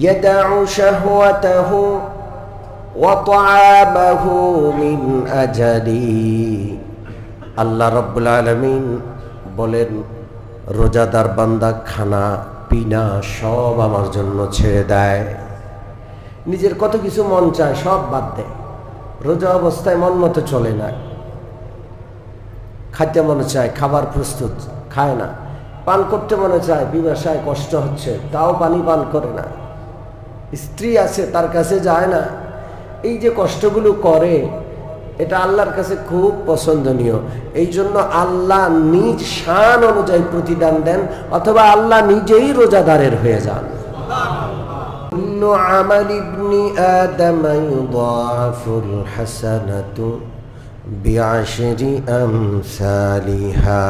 يدع شهوته وطعامه من أجلي আল্লাহ রাব্বুল আলামিন বলেন, রোজাদার বান্দা খানা পিনা সব আমার জন্য ছেড়ে দেয়। নিজের কত কিছু মন চায় সব বাদ দেয়। রোজা অবস্থায় মন মতো চলে না। খাইতে মনে চায়, খাবার প্রস্তুত, খায় না। পান করতে মনে চায়, পিপাসায় কষ্ট হচ্ছে, তাও পানি পান করে না। স্ত্রী আছে, তার কাছে যায় না। এই যে কষ্টগুলো করে, এটা আল্লাহর কাছে খুব পছন্দনীয়। এই জন্য আল্লাহ নিজ শান অনুযায়ী প্রতিদান দেন, অথবা আল্লাহ নিজেই রোজাদারের হয়ে যান। কুল্লু আমাল ইবনি আদম ইউদাফুল হাসানাতু বিআশরি আমসালিহা।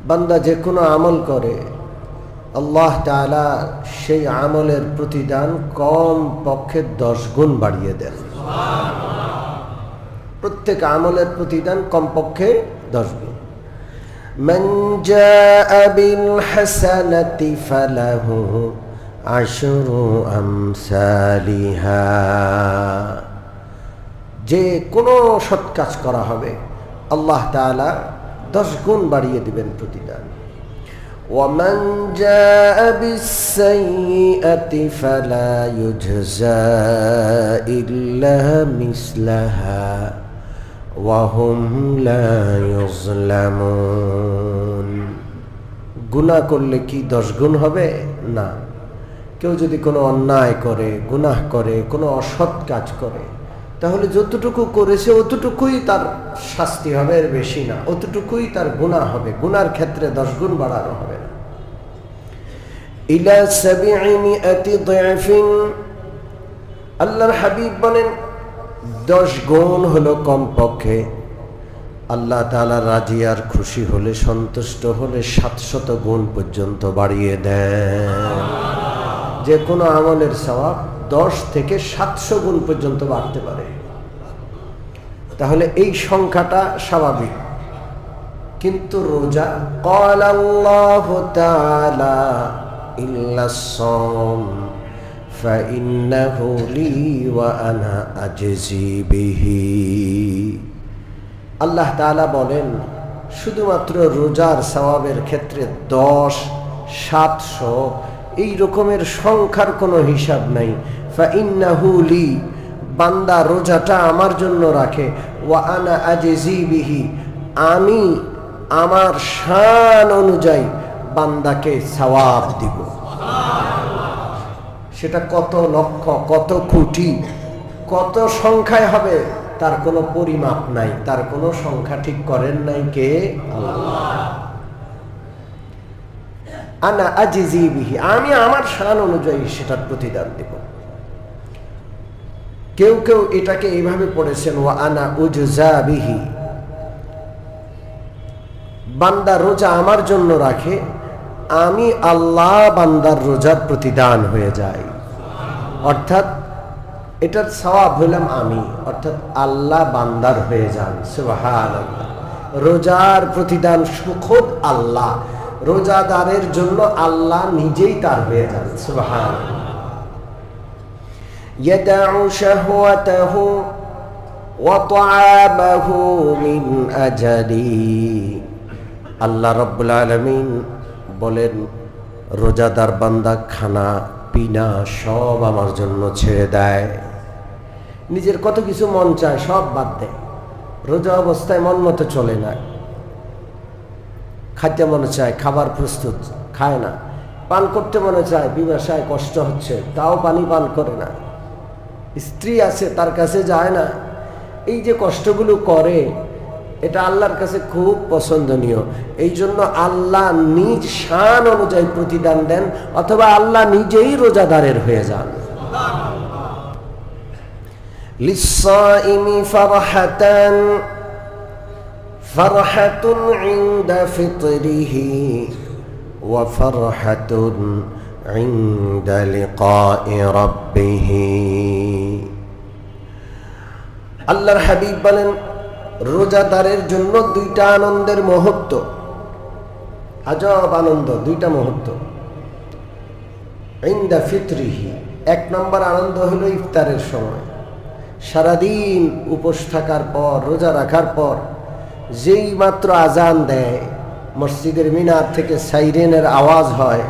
বান্দা যে কোনো আমল করে, আল্লাহ তাআলা সেই আমলের প্রতিদান কম পক্ষে 10 গুণ বাড়িয়ে দেন। প্রত্যেক আমলের প্রতিদান কমপক্ষে 10 গুণ। মান জাআ বিল হাসানাতি ফালাহু আশরু আমসালিহা। যে কোনো সৎ কাজ করা হবে, আল্লাহ তাআলা 10 গুণ বাড়িয়ে দিবেন প্রতিদান। ومن جاء بالسيئة فلا يجزى إلا مثلها وهم لا يظلمون। গুনাহ করলে কি 10 গুণ হবে? না। কেউ যদি কোনো অন্যায় করে, গুনাহ করে, কোনো অসৎ কাজ করে, তাহলে যতটুকু করেছে অতটুকুই তার শাস্তি হবে, এর বেশি না। অতটুকুই তার গুনাহ হবে। গুনার ক্ষেত্রে 10 গুণ বাড়ানো হবে না। ইলা 700 ضعফিন। আল্লাহর হাবিব বলেন 10 গুণ হলো কমপক্ষে। আল্লাহ তাআলা রাজি আর খুশি হলে, সন্তুষ্ট হলে 700 গুণ পর্যন্ত বাড়িয়ে দেন। যে কোনো আমলের সওয়াব 10 থেকে 700 গুণ পর্যন্ত বাড়তে পারে। তাহলে এই সংখ্যাটা স্বাভাবিক। কিন্তু রোজা, ক্বালা আল্লাহু তাআলা ইল্লাস সাওম ফাইন্নাহু লি ওয়া আনা আজজি বিহি। আল্লাহ তাআলা বলেন, শুধুমাত্র রোজার সওয়াবের ক্ষেত্রে 10, 700 এই রকমের সংখ্যার কোনো হিসাব নাই। ফাইন্নাহু লি, বান্দা রোজাটা আমার জন্য রাখে। ওয়া আনা আজজি বিহি, আমি আমার শান অনুযায়ী বান্দাকে সওয়াব দিব। সেটা কত লক্ষ, কত কোটি, কত সংখ্যায় হবে তার কোনো পরিমাপ নাই। তার কোনো সংখ্যা ঠিক করেন নাই কে? আল্লাহ। আনা আজজি বিহি, আমি আমার শান অনুযায়ী সেটার প্রতিদান দেব। কেউ কেউ এটাকে এইভাবে পড়েছেন, ওয়া আনা উজজা বিহি, বান্দা রোজা আমার জন্য রাখে, আমি আল্লাহ বান্দার রোজার প্রতিদান হয়ে যাই। অর্থাৎ এটার সওয়াব হইলাম আমি, অর্থাৎ আল্লাহ বান্দার হয়ে যান। সুবহানাল্লাহ। রোজার প্রতিদান খোদ আল্লাহ, রোজাদারের জন্য আল্লাহ নিজেই তার হয়ে যান। সুবহানাল্লাহ। ইয়াদউ শাহওয়াতাহু ওয়া তা'আমাহু মিন আজালি। আল্লাহ রাব্বুল আলামিন বলেন, রোজাদার বান্দা খানা পিনা সব আমার জন্য ছেড়ে দেয়। নিজের কত কিছু মন চায় সব বাদ দেয়। রোজা অবস্থায় মন মতো চলে না। খাইতে মনে চায়, খাবার প্রস্তুত, খায় না। পান করতে মনে চায়, পিপাসায় কষ্ট হচ্ছে, তাও পানি পান করে না। স্ত্রী আছে, তার কাছে যায় না। এই যে কষ্টগুলো করে, এটা আল্লাহর কাছে খুব পছন্দনীয়। এই জন্য আল্লাহ নিজ শান অনুযায়ী প্রতিদান দেন, অথবা আল্লাহ নিজেই রোজাদারের হয়ে যান। লিসাইমি ফারহাতান ফারহাতুন ইনদা ফিতরিহি ওয়া ফারহাতুন ইনদা লিকাই রাব্বিহি। আল্লাহর হাবিব বলেন, রোজাদারের জন্য 2টা আনন্দের মুহূর্ত, আজব আনন্দ, 2টা মুহূর্ত। ইনদা ফিতরিহি, 1 নম্বর আনন্দ হলো ইফতারের সময়। সারাদিন উপোস থাকার পর, রোজা রাখার পর যেই মাত্র আজান দেয়, মসজিদের মিনার থেকে সাইরেনের আওয়াজ হয়,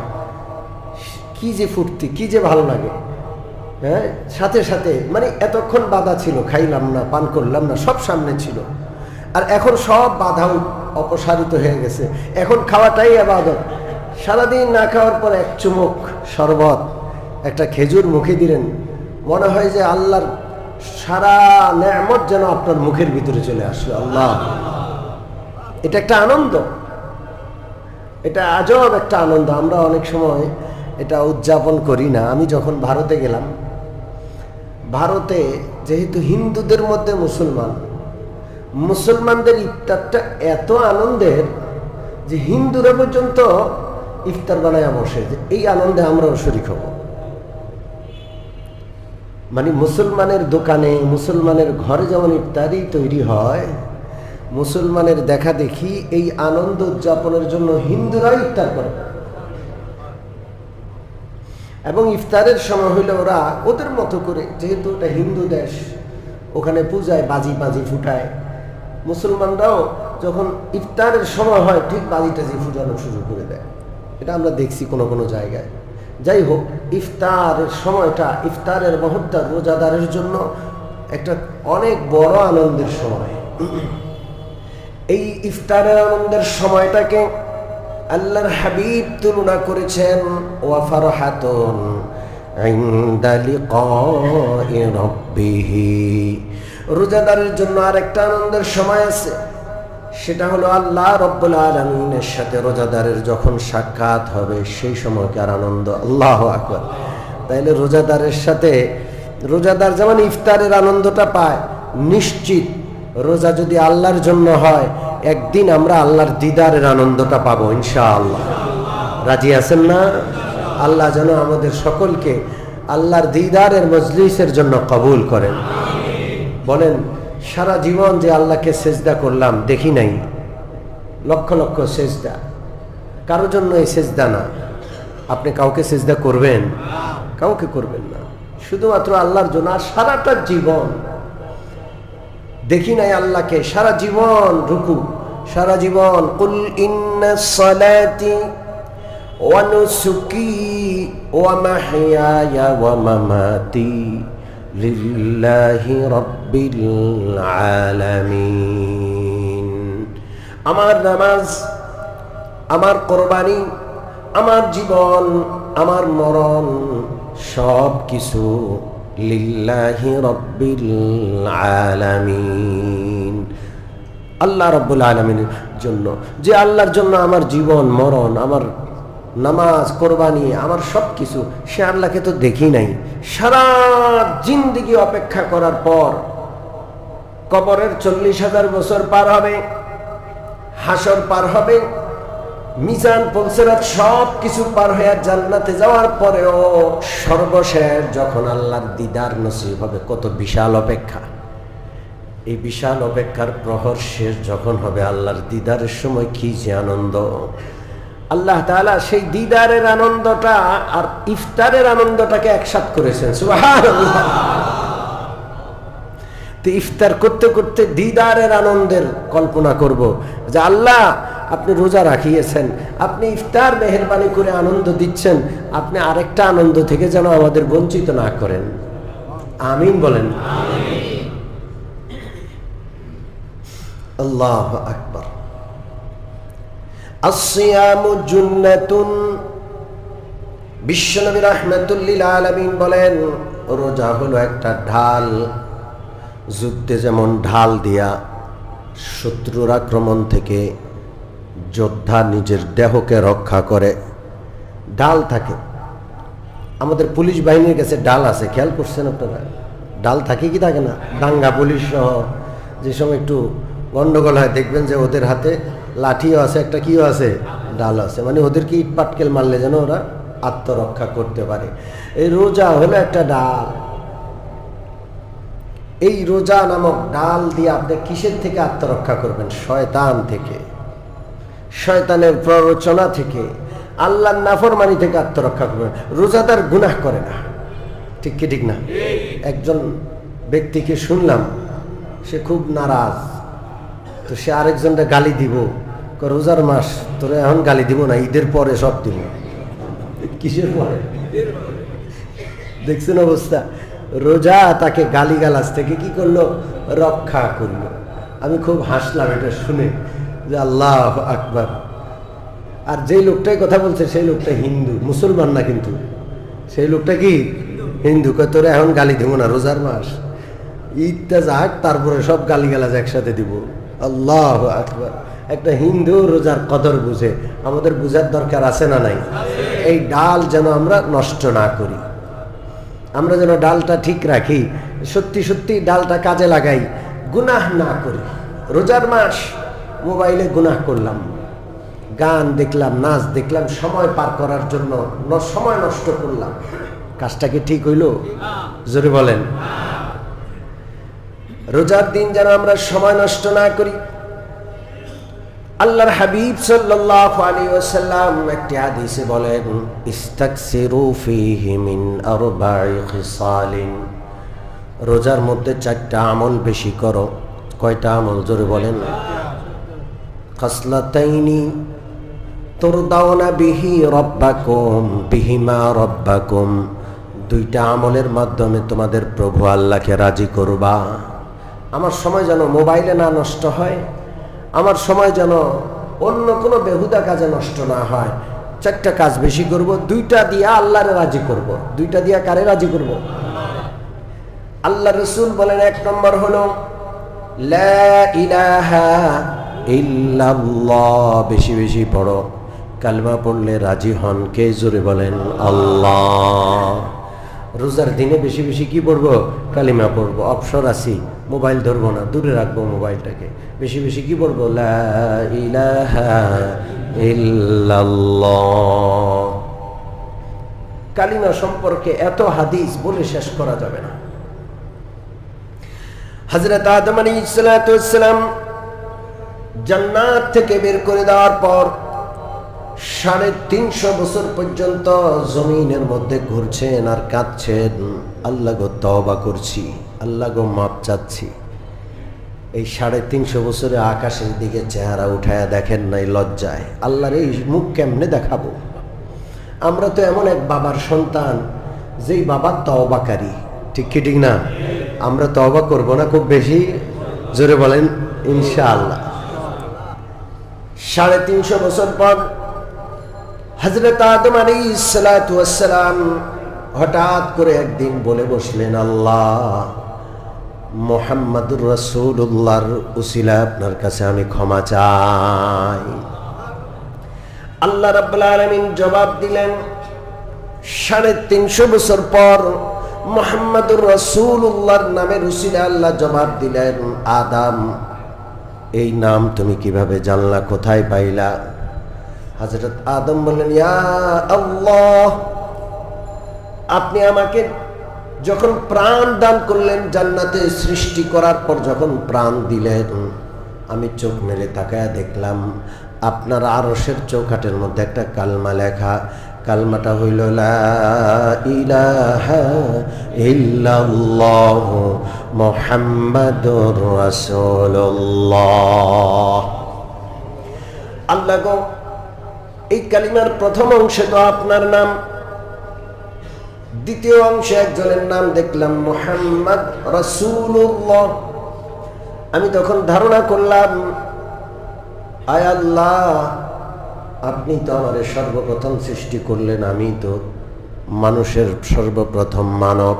কি যে ফুর্তি, কি যে ভালো লাগে। হ্যাঁ, সাথে সাথে মানে এতক্ষণ বাধা ছিল, খাইলাম না, পান করলাম না, সব সামনে ছিল, আর এখন সব বাধা অপসারিত হয়ে গেছে। এখন খাওয়াটাই ইবাদত। সারাদিন না খাওয়ার পর এক চুমুক শরবত, একটা খেজুর মুখে দিলেন, মনে হয় যে আল্লাহর সারা নেয়ামত যেন আপনার মুখের ভিতরে চলে আসলো। আল্লাহ, এটা একটা আনন্দ, এটা আজব একটা আনন্দ। আমরা অনেক সময় এটা উদযাপন করি না। আমি যখন ভারতে গেলাম, ভারতে যেহেতু হিন্দুদের মধ্যে মুসলমানদের ইফতারটা এত আনন্দের যে হিন্দুরা পর্যন্ত ইফতার বানায় বসে, যে এই আনন্দে আমরাও শরীক হব। মানে মুসলমানের দোকানে, মুসলমানের ঘরে যেমন ইফতারি তৈরি হয়, মুসলমানের দেখা দেখি এই আনন্দ উদযাপনের জন্য হিন্দুরা ইফতার করে। এবং ইফতারের সময় হইলে ওরা ওদের মতো করে, যেহেতু এটা হিন্দু দেশ, ওখানে পূজায় বাজি বাজি ফুটায়। মুসলমানরাও যখন ইফতারের সময় হয় ঠিক বাজি টাজি ফুটানো শুরু করে দেয়। এটা আমরা দেখছি কোনো কোনো জায়গায়। যাই হোক, ইফতারের সময়টা, ইফতারের মুহূর্ত রোজাদারের জন্য একটা অনেক বড় আনন্দের সময়। এই ইফতারের আনন্দের সময়টাকে আল্লাহর হাবিব তুলনা করেছেন ওয়া ফারহাতুন ইনদা লিকাই রাব্বিহি। রোজাদারের জন্য আরেকটা আনন্দের সময় আছে, সেটা হলো আল্লাহ রব্বুল আলামিনের সাথে রোজাদারের যখন সাক্ষাৎ হবে, সেই সময়কার আনন্দ। আল্লাহু আকবার। তাইলে রোজাদারের সাথে, রোজাদার যেমন ইফতারের আনন্দটা পায়, নিশ্চিত রোজা যদি আল্লাহর জন্য হয়, একদিন আমরা আল্লাহর দিদারের আনন্দটা পাবো ইনশাআল্লাহ। রাজি আছেন না? আল্লাহ যেন আমাদের সকলকে আল্লাহর দিদারের মজলিসের জন্য কবুল করেন। বলেন, সারা জীবন যে আল্লাহকে সেজদা করলাম, দেখি নাই, লক্ষ লক্ষ সেজদা, কারোর জন্য এই সেজদা না। আপনি কাউকে সেজদা করবেন? কাউকে করবেন না, শুধুমাত্র আল্লাহর জন্য। আর সারাটা জীবন দেখি নাই আল্লাহকে, সারা জীবন রুকু, সারা জীবন কুল ইন্না সালাতি ওয়া নুসুকি ওয়া মাহইয়ায়া ওয়া মামাতি লিল্লাহি রাব্বিল আলামিন। আমার নামাজ, আমার কোরবানি, আমার জীবন, আমার মরণ, সব কিছু লিল্লাহি রাব্বিল আলামিন, আল্লাহ রাব্বুল আলামিনের জন্য। যে আল্লাহর জন্য আমার জীবন, মরণ, আমার নামাজ, কোরবানি, আমার সব কিছু, সে আল্লাহকে তো দেখি নাই। সারা জিন্দেগি অপেক্ষা করার পর কবরের 40,000 বছর পার হবে, হাসর পার হবে, মিজান পৌঁছানোর সব কিছু পার হয়ে জান্নাতে যাওয়ার পরেও সর্বশেষ যখন আল্লাহর দিদার নসিব হবে, কত বিশাল অপেক্ষা। এই বিশাল অপেক্ষার প্রহর শেষ যখন হবে, আল্লাহর দিদারের সময় কি যে আনন্দ। আল্লাহ তাআলা সেই দিদারের আনন্দটা আর ইফতারের আনন্দটাকে একসাথ করেছেন। সুবহানাল্লাহ। তো ইফতার করতে করতে দিদারের আনন্দের কল্পনা করব যে আল্লাহ, আপনি রোজা রাখিয়েছেন, আপনি ইফতার মেহেরবানি করে আনন্দ দিচ্ছেন, আপনি আরেকটা আনন্দ থেকে যেন আমাদের বঞ্চিত না করেন। আমিন বলেন। আল্লাহু আকবার। আসসিয়ামু জুন্নাতুন। বিশ্বনবী রাহমাতুল লিল আলামিন বলেন, রোজা হলো একটা ঢাল। যুদ্ধে যেমন ঢাল দিয়া শত্রুর আক্রমণ থেকে যোদ্ধা নিজের দেহকে রক্ষা করে, ঢাল থাকে। আমাদের পুলিশ বাহিনীর কাছে ঢাল আছে, খেয়াল করছেন আপনারা? ঢাল থাকে কি থাকে না? দাঙ্গা পুলিশ সহ যে সময় একটু গন্ডগোল হয়, দেখবেন যে ওদের হাতে লাঠিও আছে, একটা কিও আছে, ঢাল আছে। মানে ওদেরকে ইট পাটকেল মারলে যেন ওরা আত্মরক্ষা করতে পারে। এই রোজা হলো একটা ডাল। এই রোজা নামক ডাল দিয়ে আপনি কিসের থেকে আত্মরক্ষা করবেন? শয়তান থেকে, শয়তানের প্ররোচনা থেকে, আল্লাহর নাফরমানি থেকে আত্মরক্ষা করবে। রোজাদার গুনাহ করে না, ঠিক কি ঠিক না? একজন ব্যক্তিকে শুনলাম সে খুব নারাজ, তো সে আরেকজনটা গালি দিব, রোজার মাস তোরে এখন গালি দিব না, ঈদের পরে সব দিব। কিসের পরে? দেখছেন অবস্থা? রোজা তাকে গালিগালাজ থেকে কি করলো? রক্ষা করলো। আমি খুব হাসলাম এটা শুনে যে আল্লাহ আকবার। আর যেই লোকটাই কথা বলছে সেই লোকটা হিন্দু, মুসলমান না, কিন্তু সেই লোকটা কি হিন্দু। তোরে এখন গালি দিব না, রোজার মাস, ঈদটা যাক তারপরে সব গালিগালাজ একসাথে দিব। আল্লাহ আকবার। একটা হিন্দু রোজার কদর বুঝে, আমাদের বুঝার দরকার আছে না নাই? এই ডাল যেন আমরা নষ্ট না করি, আমরা যেন ডালটা ঠিক রাখি, সত্যি সত্যি ডালটা কাজে লাগাই, গুনাহ না করি। রোজার মাস মোবাইলে গুনাহ করলাম, গান দেখলাম, নাচ দেখলাম, সময় পার করার জন্য সময় নষ্ট করলাম, কাজটা কি ঠিক হইল? জোরে বলেন। রোজার দিন যেন আমরা সময় নষ্ট না করি। আল্লাহর হাবিব সাল্লাল্লাহু আলাইহি ওয়াসাল্লাম একটি হাদিসে বলেন, ইস্তাকসিরু ফীহি মিন আরবা'i খিসালিন, রোজার মধ্যে 4টা আমল বেশি করো। কয়টা আমল? জোরে বলেন। খাসলাতাইনি তুরদাউনা বিহি রাব্বাকুম বিহিমা রাব্বাকুম, 2টা আমলের মাধ্যমে তোমাদের প্রভু আল্লাহকে রাজি করবা। আমার সময় যেন মোবাইলে না নষ্ট হয়, আমার সময় যেন অন্য কোনো বেহুদা কাজে নষ্ট না হয়। 4টা কাজ বেশি করব, 2টা দিয়া আল্লাহরে রাজি করব। 2টা দিয়া কারে রাজি করব? আল্লাহ রাসূল বলেন 1 নম্বর হলো লা ইলাহা ইল্লাল্লাহ, বেশি বেশি পড়ো। কালমা পড়লে রাজি হন কে? জোরে বলেন আল্লাহ। রোজার দিনে বেশি বেশি কি পড়বো? কালিমা পড়বো। অবসর আছি, মোবাইল ধরবো না, দূরে রাখবো মোবাইলটাকে। বেশি বেশি কি পড়বো? লা ইলাহা ইল্লাল্লাহ। কালিমা সম্পর্কে এত হাদিস বলে শেষ করা যাবে না। হযরত আদম আলাইহিস সালাতু ওয়াস সালাম জান্নাত থেকে বের করে দেওয়ার পর 350 বছর পর্যন্ত জমিনের মধ্যে ঘুরছেন আর কাঁদছেন, আল্লাহ গো তওবা করছি, আল্লাহ গো মাপ চাচ্ছি। এই 350 বছরে আকাশের দিকে চেহারা উঠায়া দেখেন নাই লজ্জায়, আল্লাহর এই মুখ কেমনে দেখাবো? আমরা তো এমন এক বাবার সন্তান যেই বাবা তওবাকারী, ঠিক কি ঠিক না? আমরা তওবা করব না খুব বেশি? জোরে বলেন ইনশাআল্লাহ। 350 বছর পর হযরত আদম আলাইহিস সালাতু ওয়াস সালাম হঠাৎ করে একদিন বলে বসলেন, আল্লাহ, মুহাম্মাদুর রাসূলুল্লাহর উসিলা আপনার কাছে আমি ক্ষমা চাই। আল্লাহ রাব্বুল আলামিন জবাব দিলেন, 350 বছর পর মুহাম্মাদুর রাসূলুল্লাহর নামের উসিলা আল্লাহ জবাব দিলেন, আদম, এই নাম তুমি কিভাবে জানলা, কোথায় পাইলা? হযরত আদম বললেন, ইয়া আল্লাহ, আপনি আমাকে যখন প্রাণ দান করলেন, জান্নাতে সৃষ্টি করার পর যখন প্রাণ দিলেন, আমি চোখ মেলে তাকায়া দেখলাম আপনার আরশের চৌকাঠের মধ্যে একটা কালমা লেখা। কালমাটা হইল লা ইলাহা ইল্লাল্লাহ মুহাম্মাদুর রাসূলুল্লাহ। আল্লাহ গো, এই কালিমার প্রথম অংশে তো আপনার নাম, দ্বিতীয় অংশে একজনের নাম দেখলাম মুহাম্মদ রাসূলুল্লাহ। আমি তখন ধারণা করলাম, আয় আল্লাহ, আপনি তো আমারে সর্বপ্রথম সৃষ্টি করলেন, আমি তো মানুষের সর্বপ্রথম মানব।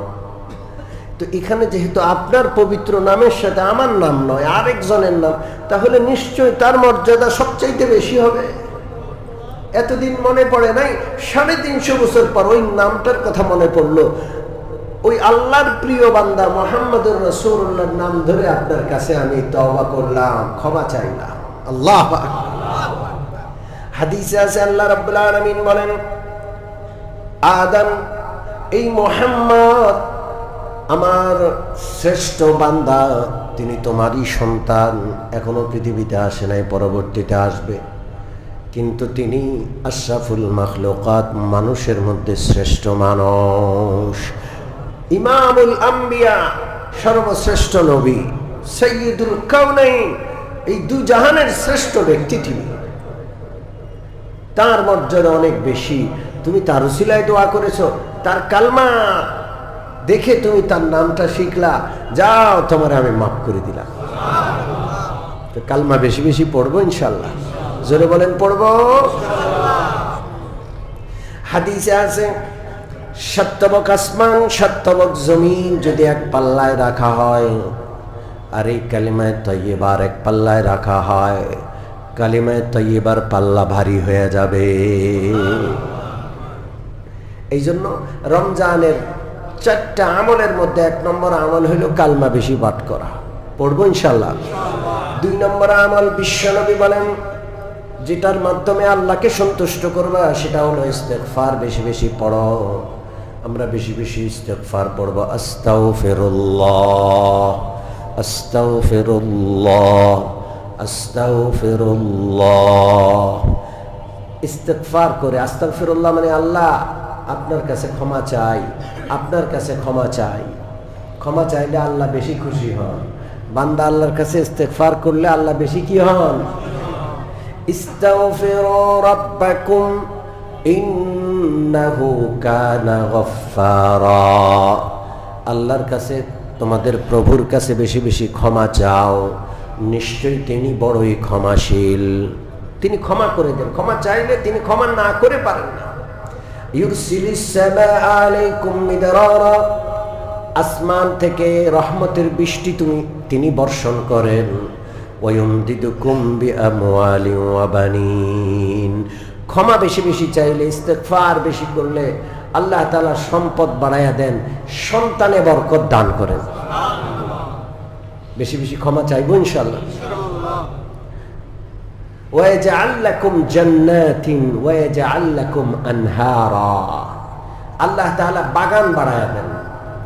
তো এখানে যেহেতু আপনার পবিত্র নামের সাথে আমার নাম নয়, আরেকজনের নাম, তাহলে নিশ্চয় তার মর্যাদা সবচাইতে বেশি হবে। এতদিন মনে পড়ে নাই, 350 বছর পর ওই নামটার কথা মনে পড়লো। ওই আল্লাহর প্রিয় বান্দা মুহাম্মদুর রাসূলুল্লাহর নাম ধরে আপনার কাছে আমি তওবা করলাম, ক্ষমা চাইলাম। আল্লাহু আকবার। হাদিসে আছে আল্লাহ রাব্বুল আলামিন বলেন, আদম, এই মুহাম্মদ আমার শ্রেষ্ঠ বান্দা, তিনি তোমারই সন্তান, এখনো পৃথিবীতে আসে নাই, পরবর্তীতে আসবে। কিন্তু তিনি আশরাফুল মাখলুকাত, মানুষের মধ্যে শ্রেষ্ঠ মানুষ, ইমামুল আম্বিয়া, সর্বশ্রেষ্ঠ নবী, সাইয়্যিদুল কাউনাইন, এই দুই জাহানের শ্রেষ্ঠ ব্যক্তি তিনি। তার মর্যাদা অনেক বেশি। তুমি তার উসিলায় দোয়া করেছো, তার কালমা দেখে তুমি তার নামটা শিখলা, যাও তোমার আমি মাফ করে দিলাম। তো কালমা বেশি বেশি পড়বো ইনশাল্লাহ। জোরে বলেন পড়বো। হাদিসে আছে সত্তবক আসমান সত্তবক জমিন যদি এক পাল্লায় রাখা হয়, আর এই কালিমায়ে তয়্যিবার এক পাল্লায় রাখা হয়, কালিমায়ে তয়্যিবার পাল্লা ভারী হয়ে যাবে। এই জন্য রমজানের 4টা আমলের মধ্যে 1 নম্বর আমল হইল কালমা বেশি পাঠ করা। পড়বো ইনশাল্লাহ। 2 নম্বর আমল বিশ্বনবী বলেন যেটার মাধ্যমে আল্লাহকে সন্তুষ্ট করবা, সেটা হলো ইস্তেগফার বেশি বেশি পড়ো। আমরা বেশি বেশি ইস্তেগফার পড়বো। আস্তাগফিরুল্লাহ, আস্তাগফিরুল্লাহ, আস্তাগফিরুল্লাহ। ইস্তেগফার করে আস্তাগফিরুল্লাহ মানে আল্লাহ আপনার কাছে ক্ষমা চাই, আপনার কাছে ক্ষমা চাই। ক্ষমা চাইলে আল্লাহ বেশি খুশি হন। বান্দা আল্লাহর কাছে ইস্তেগফার করলে আল্লাহ বেশি কি হন? ইস্তাগফিরু রাব্বাকুম ইন্নাহু কানা গফফারা। আল্লাহর কাছে, তোমাদের প্রভুর কাছে বেশি বেশি ক্ষমা চাও, নিশ্চয়ই তিনি বড়ই ক্ষমাশীল। তিনি ক্ষমা করে দেন। ক্ষমা চাইলে তিনি ক্ষমা না করে পারেন না। ইউরসিলিস সামাআ আলাইকুম মিদরারা, আসমান থেকে রহমতের বৃষ্টি তিনি বর্ষণ করেন। ওয়ায়ুমদিদুকুম বিআমওয়ালিন ওয়া বানিন। ক্ষমা বেশি বেশি চাইলে, ইস্তেগফার বেশি করলে আল্লাহ তাআলা সম্পদ বাড়ায়া দেন, সন্তানে বরকত দান করেন। বেশি বেশি ক্ষমা চাইবো ইনশাআল্লাহ। ওয়াজআল লাকুম জান্নাতিন ওয়াজআল লাকুম আনহারা। আল্লাহ তাআলা বাগান বাড়ায়া দেন।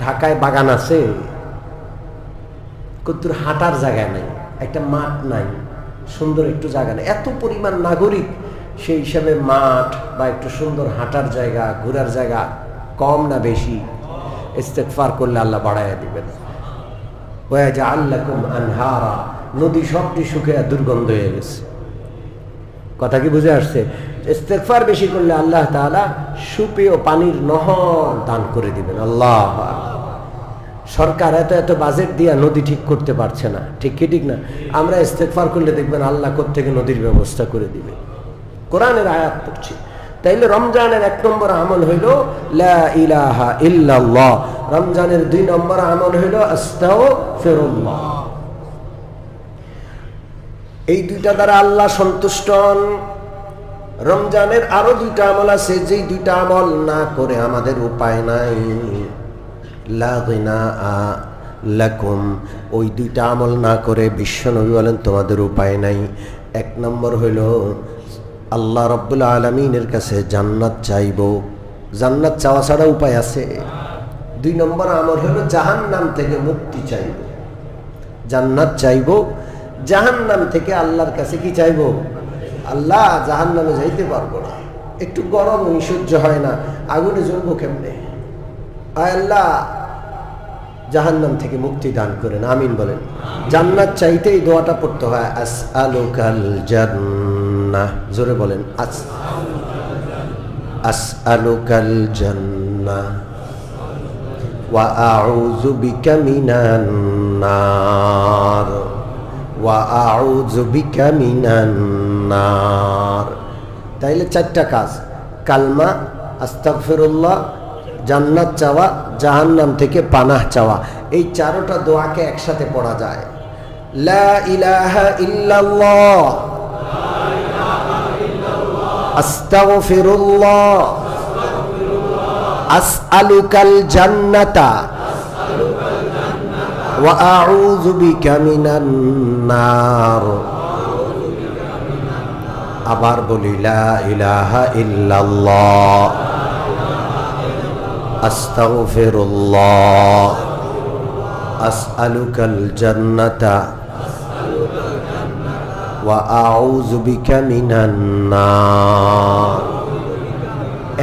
ঢাকায় বাগান আছে, কতদূর হাঁটার জায়গা নাই, একটা মাঠ নাই, সুন্দর একটু জায়গা নেই। এত পরিমাণ নাগরিক, সেই হিসাবে মাঠ বা একটু সুন্দর হাঁটার জায়গা, ঘোরার জায়গা কম না বেশি? ইস্তেগফার করলে আল্লাহ বাড়াইয়া দিবেন। ওয়াজআল লাকুম আনহারা। নদী সবটি শুকিয়ে দুর্গন্ধ হয়ে গেছে। কথা কি বুঝে আসছে? ইস্তেগফার বেশি করলে আল্লাহ তাআলা সুপেয় পানির নহর দান করে দিবেন। আল্লাহ। সরকার এত এত বাজেট দিয়া নদী ঠিক করতে পারছে না, ঠিক কি ঠিক না? আমরা ইস্তেগফার করলে দেখবেন আল্লাহ কোত্থেকে নদীর ব্যবস্থা করে দিবে। কোরআনের আয়াত পড়ছি। তাইলে রমজানের 1 নম্বর আমল হইল লা ইলাহা ইল্লাল্লাহ। রমজানের 2 নম্বর আমল হইল আস্তাগফিরুল্লাহ। এই 2টা দ্বারা আল্লাহ সন্তুষ্ট হন। রমজানের আরো 2টা আমল আছে, যেই 2টা আমল না করে আমাদের উপায় নাই। লা গিনা লাকুম। ওই 2টা আমল না করে বিশ্বনবী বলেন তোমাদের উপায় নাই। 1 নম্বর হইল আল্লাহ রাব্বুল আলামিনের কাছে জান্নাত চাইব। জান্নাত চাওয়া ছাড়া উপায় আছে? 2 নম্বর আমল হলো জাহান্নাম থেকে মুক্তি চাইব। জান্নাত চাইব, জাহান্নাম থেকে আল্লাহর কাছে কি চাইব? আল্লাহ, জাহান্নামে যাইতে পারবো না, একটু গরম সহ্য হয় না, আগুনে জ্বলবো কেমনে? আয় আল্লাহ, জাহান্নাম থেকে মুক্তি দান করেন। আমিন বলেন। জান্নাত চাইতে এই দোয়াটা পড়তে হয়, আসআলুকাল জান্নাহ। জোরে বলেন, আসআলুকাল জান্নাহ ওয়া আউযু বিকা মিনান নার ওয়া আউযু বিকা মিনান নার। তাইলে 4টা কাজ: কালমা, আস্তাগফিরুল্লাহ, জান্নাত চাওয়া, জাহান্নাম থেকে পানাহ চাওয়া। এই 4টা দোয়াকে একসাথে পড়া যায়। লা ইলাহা ইল্লাল্লাহ, আস্তাগফিরুল্লাহ, আসআলুকাল জান্নাতা ওয়া আউযু বিকা মিনান নার। আবার বলি, লা ইলাহা ইল্লাল্লাহ, আস্তাগফিরুল্লাহ, আসআলুকাল জান্নাতা ওয়া আউযু বিকা মিনান নার।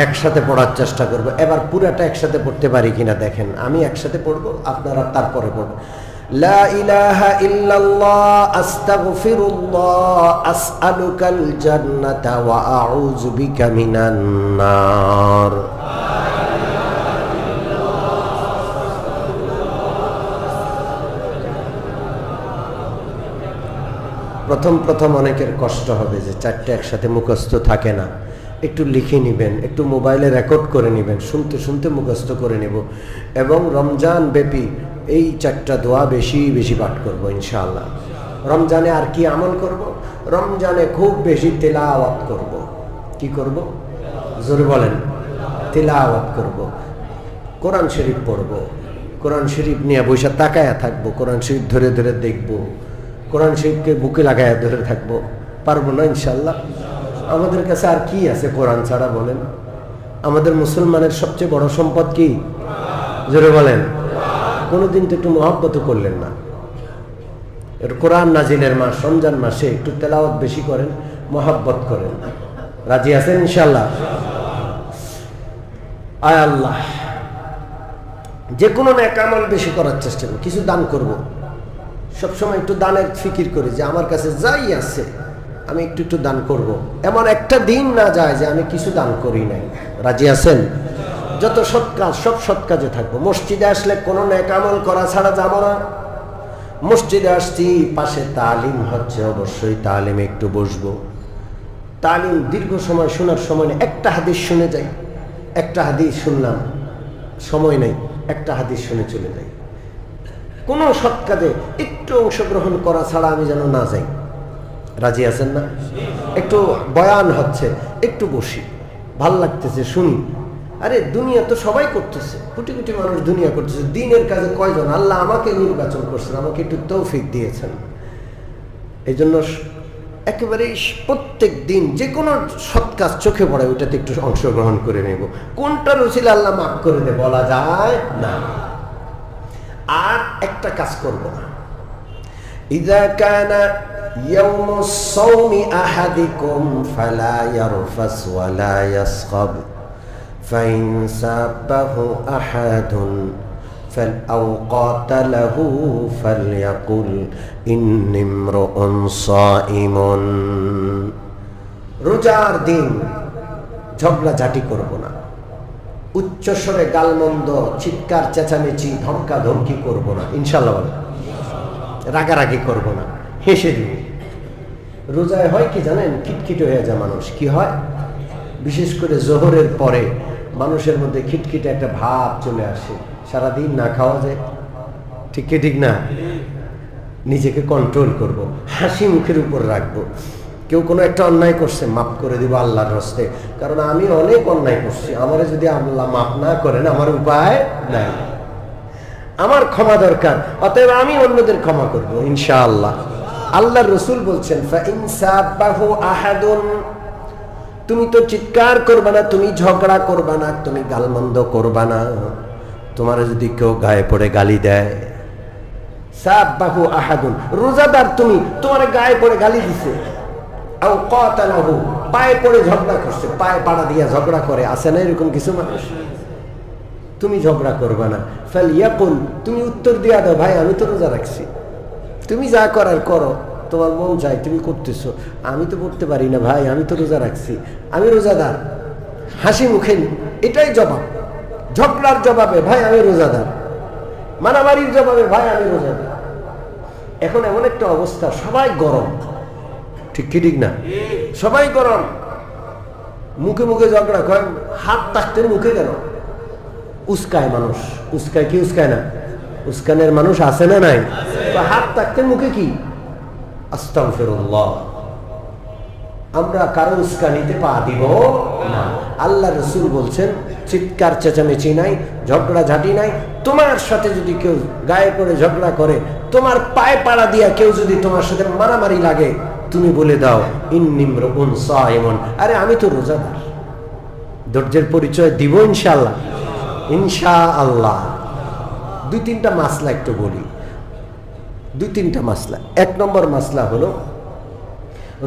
একসাথে পড়ার চেষ্টা করব। এবার পুরাটা একসাথে পড়তে পারি কিনা দেখেন। আমি একসাথে পড়বো, আপনারা তারপরে পড়বেন। লা ইলাহা ইল্লাল্লাহ আস্তাগফিরুল্লাহ আসআলুকাল জান্নাতা ওয়া আউযু বিকা মিনান নার। প্রথম প্রথম অনেকের কষ্ট হবে যে চারটে একসাথে মুখস্থ থাকে না। একটু লিখে নেবেন, একটু মোবাইলে রেকর্ড করে নেবেন, শুনতে শুনতে মুখস্থ করে নেব। এবং রমজান ব্যাপী এই চারটা দোয়া বেশি বেশি পাঠ করব ইনশাআল্লাহ। রমজানে আর কি আমল করব? রমজানে খুব বেশি তেলাওয়াত করব। কি করব? জোরে বলেন। তেলাওয়াত করব, কোরআন শরীফ পড়ব, কোরআন শরীফ নিয়ে বসে তাকায়া থাকবো, কোরআন শরীফ ধরে ধরে দেখব, কোরআন শরীফকে বুকে লাগায়া ধরে থাকবো। পারবো না ইনশাআল্লাহ? আমাদের কাছে আর কি আছে কোরআন ছাড়া বলেন? আমাদের মুসলমানের সবচেয়ে বড় সম্পদ কি? জোরে বলেন। কোনোদিন তো একটু মহব্বত করলেন না। একটু কোরআন নাজিলের মাস রমজান মাসে একটু তেলাওয়াত বেশি করেন, মহব্বত করেন। রাজি আছেন ইনশাআল্লাহ? আয় আল্লাহ, যে কোনো নেক আমল বেশি করার চেষ্টা করব। কিছু দান করব, সবসময় একটু দানের ফিকির করি যে আমার কাছে যাই আছে আমি একটু একটু দান করব। এমন একটা দিন না যায় যে আমি কিছু দান করি নাই। রাজি আছেন? যত সৎ কাজ সব সৎ কাজে থাকবো। মসজিদে আসলে কোনো নেক আমল করা ছাড়া যাবো না। মসজিদে আসছি, পাশে তালিম হচ্ছে, অবশ্যই তালিমে একটু বসবো। তালিম দীর্ঘ সময় শোনার সময় নেই, একটা হাদিস শুনে যাই। একটা হাদিস শুনলাম, সময় নেই, একটা হাদিস শুনে চলে যাই। কোনো সৎ কাজে একটু অংশগ্রহণ করা ছাড়া আমি যেন না যাই। রাজি আছেন না? একটু বয়ান হচ্ছে, একটু বসি, ভাল লাগতেছে, শুনি। আরে দুনিয়া তো সবাই করতেছে, কোটি কোটি মানুষ দুনিয়া করতেছে। দিনের কাজে কয়জন? আল্লাহ আমাকে নির্বাচন করছেন, আমাকে একটু তৌফিক দিয়েছেন। এই জন্য একেবারে প্রত্যেক দিন যে কোনো সৎ কাজ চোখে পড়ে ওইটাতে একটু অংশগ্রহণ করে নেব। কোনটা রসিল আল্লাহ মাফ করে দে বলা যায় না। আর একটা কাজ করব না। ইযা কানা ইয়াউমুস সাওমি আহাদিকুম ফালা ইয়ারফাস ওয়ালা ইয়াসখাব ফাইন সাবাহু আহাদুন ফালআও ক্বাতালাহু ফালইয়াকুল ইন্নী ইমরুউন সাইমুন। রোজার দিন ঝগড়াঝাটি করব না, উচ্চস্বরে গালমন্দ, চিৎকার চেঁচামেচি, ধমকা ধমকি করব না ইনশাআল্লাহ। রাগারাগি করব না, হেসে দিব। রোজায় হয় কি জানেন? খিটখিট হয়ে যায় মানুষ। কি হয়? বিশেষ করে জোহরের পরে মানুষের মধ্যে খিটখিটে একটা ভাব চলে আসে। সারাদিন না খাওয়া যায়, ঠিক কি ঠিক না? নিজেকে কন্ট্রোল করব, হাসি মুখের উপর রাখবো। কেউ কোনো একটা অন্যায় করছে, মাফ করে দিব আল্লাহর হস্তে। কারণ আমি অনেক অন্যায় করছি, আমার যদি আল্লাহ মাফ না করেন আমার উপায় নাই, আমার ক্ষমা দরকার। অতএব আমি অন্যদের ক্ষমা করব ইনশাআল্লাহ। আল্লাহর রাসূল বলছেন ফাইন সাবাহু আহাদুন, তুমি তো চিৎকার করবা না, তুমি ঝগড়া করবা না, তুমি গালমন্দ করবা না। তোমার যদি কেউ গায়ে পড়ে গালি দেয়, সাবাহু আহাদুন, রোজাদার তুমি, তোমার গায়ে পড়ে গালি দিছে, আও ক্বাতালাহু, পায়ে পড়ে ঝগড়া করছে, পায়ে পাড়া দিয়া ঝগড়া করে, আছে না এরকম কিছু মানুষ? তুমি ঝগড়া করবা না। ফালইয়াকুল, তুমি উত্তর দিয়া দাও, ভাই আমি তো রোজা রাখছি, তুমি যা করার করো, তোমার মন চাই তুমি করতেছো, আমি তো করতে পারি না ভাই, আমি তো রোজা রাখছি, আমি রোজাদার। হাসি মুখে এটাই জবাব। ঝগড়ার জবাবে ভাই আমি রোজাদার, মারামারির জবাবে ভাই আমি রোজাদার। এখন এমন একটা অবস্থা, সবাই গরম, ঠিক কি ঠিক না? সবাই গরম, মুখে মুখে ঝগড়া কয়, হাত থাকতে মুখে কেন? উস্কায় মানুষ, উস্কায় কি উস্কায় না? উস্কানের মানুষ আছে না নাই? হাত থাকতে মুখে কি? আস্তাগফিরুল্লাহ। আমরা কারো উস্কানিতে পা দিব না। আল্লাহ রাসূল বলছেন চিৎকার চেঁচামেচি নাই, ঝগড়া ঝাঁটি নাই। তোমার সাথে যদি কেউ গায়ে পড়ে ঝগড়া করে, তোমার পায়ে পাড়া দিয়া কেউ যদি তোমার সাথে মারামারি লাগে, তুমি বলে দাও ইন্নী ইমরুউন সাইমুন, আরে আমি তো রোজাদার। ধৈর্যের পরিচয় দিব ইনশাআল্লাহ, ইনশাআল্লাহ। দুই তিনটা মাসলা একটু বলি, দুই তিনটা মাসলা। এক নম্বর মাসলা হলো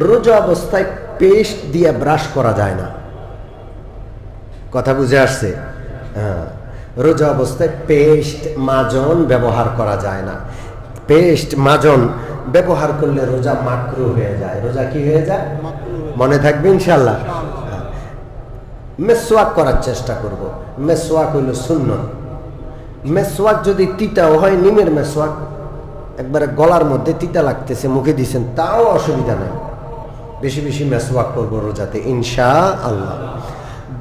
রোজা অবস্থায় পেস্ট দিয়ে ব্রাশ করা যায় না। কথা বুঝে আসছে? হ্যাঁ, রোজা অবস্থায় পেস্ট মাজন ব্যবহার করা যায় না। পেস্ট মাজন ব্যবহার করলে রোজা মাকরুহ হয়ে যায়। রোজা কি হয়ে যায়? মনে থাকবে ইনশাআল্লাহ। মেসওয়াক করার চেষ্টা করব। মেসওয়াক হইল সুন্নত। মেসওয়াক যদি তিতাও হয়, নিমের মেসওয়াক, একবারে গলার মধ্যে তিতা লাগতেছে, মুখে দিচ্ছেন, তাও অসুবিধা নেই। বেশি বেশি মেসওয়াক করবো রোজাতে ইনশাআল্লাহ।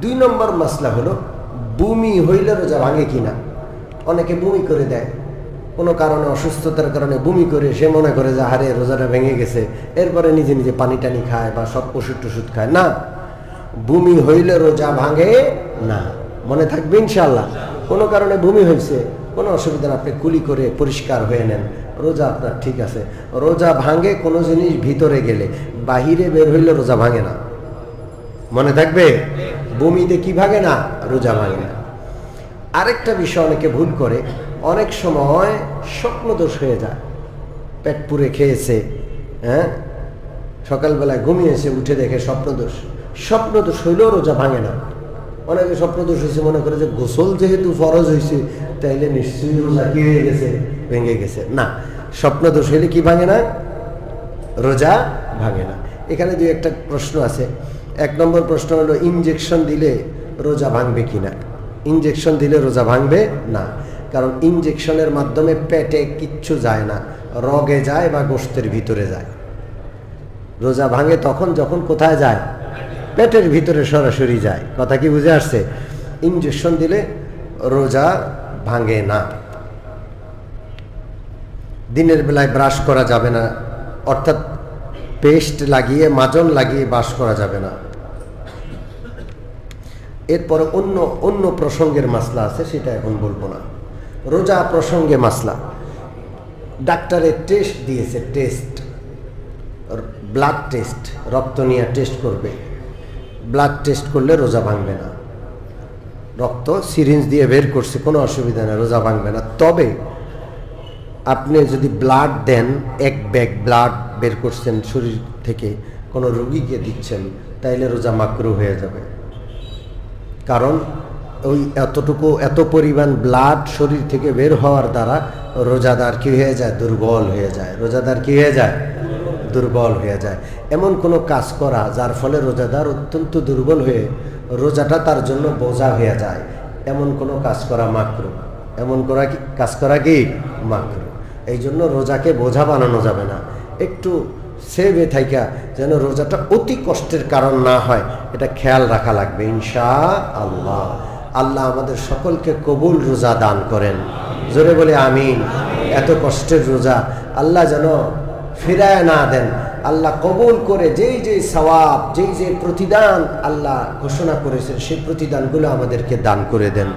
2 নম্বর মাসলা হলো বমি হইলে রোজা ভাঙে কিনা। অনেকে বমি করে দেয়, কোনো কারণে অসুস্থতার কারণে বমি করে সে মনে করে যে হারে রোজাটা ভেঙে গেছে, এরপরে নিজে নিজে পানি টানি খায় বা সব ওষুধ টষুধ খায়। না, বমি হইলে রোজা ভাঙে না। মনে থাকবে ইনশাআল্লাহ। কোনো কারণে বমি হয়েছে, কোনো অসুবিধা না, আপনি কুলি করে পরিষ্কার হয়ে নেন, রোজা আপনার ঠিক আছে। রোজা ভাঙে কোনো জিনিস ভিতরে গেলে, বাহিরে বের হইলে রোজা ভাঙে না। মনে থাকবে? বমিতে কি ভাঙে না? রোজা ভাঙে না। আরেকটা বিষয় অনেকে ভুল করে, অনেক সময় স্বপ্নদোষ হয়ে যায়। পেট পুরে খেয়েছে, হ্যাঁ, সকালবেলায় ঘুমিয়েছে, উঠে দেখে স্বপ্নদোষ। স্বপ্নদোষ হইলেও রোজা ভাঙে না। অনেকে স্বপ্নদোষ হয়েছে মনে করে যে গোসল যেহেতু ফরজ হয়েছে তাইলে নিশ্চয়ই রোজা কি হয়ে গেছে? ভেঙে গেছে। না, স্বপ্নদোষ হইলে কি ভাঙে না? রোজা ভাঙে না। এখানে 2-1টা প্রশ্ন আছে। 1 নম্বর প্রশ্ন হলো ইনজেকশন দিলে রোজা ভাঙবে কিনা। ইনজেকশন দিলে রোজা ভাঙবে না, কারণ ইনজেকশনের মাধ্যমে পেটে কিচ্ছু যায় না, রগে যায় বা গোশতের ভিতরে যায়। রোজা ভাঙে তখন যখন কোথায় যায়? পেটের ভিতরে সরাসরি যায়। কথা কি বুঝে আসছে? ইনজেকশন দিলে রোজা ভাঙে না। দিনের বেলায় ব্রাশ করা যাবে না, অর্থাৎ পেস্ট লাগিয়ে মাজন লাগিয়ে ব্রাশ করা যাবে না। এরপরে অন্য প্রসঙ্গের মাসলা আছে, সেটা এখন বলবো না। রোজা প্রসঙ্গে মাসলা। ডাক্তারে টেস্ট দিয়েছে, টেস্ট, ব্লাড টেস্ট, রক্ত নিয়ে টেস্ট করবে। ব্লাড টেস্ট করলে রোজা ভাঙবে না। রক্ত সিরিঞ্জ দিয়ে বের করছে, কোনো অসুবিধা নেই, রোজা ভাঙবে না। তবে আপনি যদি ব্লাড দেন, 1 ব্যাগ ব্লাড বের করছেন শরীর থেকে, কোনো রোগীকে দিচ্ছেন, তাইলে রোজা মাকরুহ হয়ে যাবে। কারণ ওই এত পরিমাণ ব্লাড শরীর থেকে বের হওয়ার দ্বারা রোজাদার কি হয়ে যায়? দুর্বল হয়ে যায়। রোজাদার কি হয়ে যায়? দুর্বল হয়ে যায়। এমন কোনো কাজ করা যার ফলে রোজাদার অত্যন্ত দুর্বল হয়ে রোজাটা তার জন্য বোঝা হয়ে যায়, এমন কোনো কাজ করা মাকরুহ। এমন কাজ করা কি মাকরুহ। এই জন্য রোজাকে বোঝা বানানো যাবে না। একটু সেভে থাইকা যেন রোজাটা অতি কষ্টের কারণ না হয়, এটা খেয়াল রাখা লাগবে ইনশাআল্লাহ। আল্লাহ আমাদের সকলকে কবুল রোজা দান করেন। জোরে বলে আমিন। এত কষ্টের রোজা আল্লাহ যেন ফিরায় না দেন। আল্লাহ কবুল করে যেই যেই সওয়াব, যেই যে প্রতিদান আল্লাহ ঘোষণা করেছেন, সেই প্রতিদানগুলো আমাদেরকে দান করে দেন।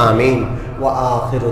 আমিন। ওয়া আখিরু